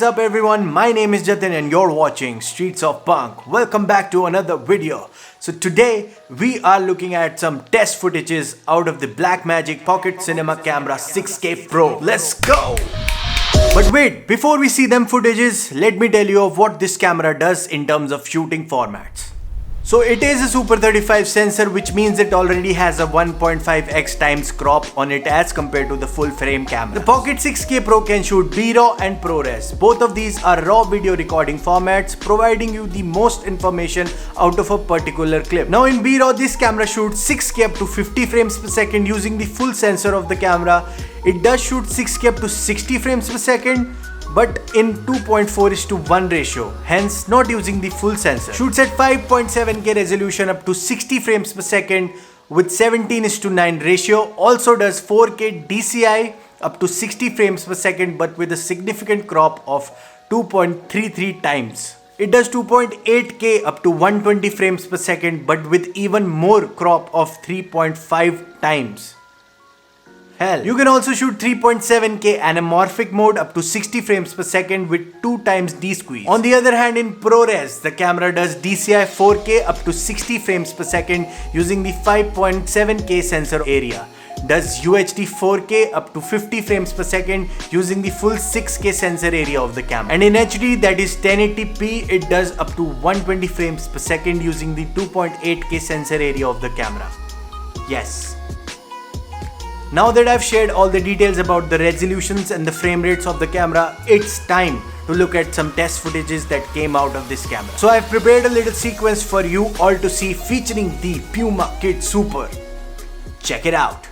up everyone, my name is Jatin and you're watching Streets of Punk. Welcome back to another video. So today we are looking at some test footages out of the Blackmagic Pocket Cinema Camera 6K Pro. Let's go! But wait, before we see them footages, let me tell you of what this camera does in terms of shooting formats. So it is a Super 35 sensor, which means it already has a 1.5x times crop on it as compared to the full frame camera. The Pocket 6K Pro can shoot BRAW and ProRes. Both of these are raw video recording formats, providing you the most information out of a particular clip. Now in BRAW, this camera shoots 6K up to 50 frames per second using the full sensor of the camera. It does shoot 6K up to 60 frames per second, but in 2.4:1 ratio, hence not using the full sensor. Shoots at 5.7K resolution up to 60 frames per second with 17:9 ratio. Also does 4K DCI up to 60 frames per second but with a significant crop of 2.33 times. It does 2.8K up to 120 frames per second but with even more crop of 3.5 times. Hell. You can also shoot 3.7K anamorphic mode up to 60 frames per second with 2 times D-squeeze. On the other hand, in ProRes, the camera does DCI 4K up to 60 frames per second using the 5.7K sensor area. Does UHD 4K up to 50 frames per second using the full 6K sensor area of the camera. And in HD, that is 1080p, it does up to 120 frames per second using the 2.8K sensor area of the camera. Yes. Now that I've shared all the details about the resolutions and the frame rates of the camera, it's time to look at some test footages that came out of this camera. So I've prepared a little sequence for you all to see featuring the Puma Kit Super. Check it out.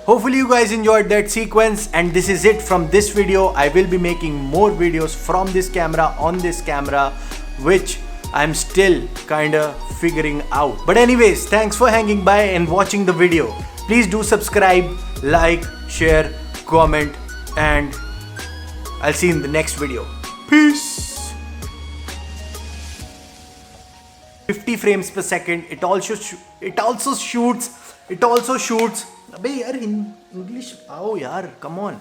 Hopefully you guys enjoyed that sequence, and this is it from this video. I will be making more videos from this camera on this camera, which I'm still kinda figuring out. But anyways, thanks for hanging by and watching the video. Please do subscribe, like, share, comment, and I'll see you in the next video. Peace. 50 frames per second. It also shoots. अबे यार English आओ यार, come on.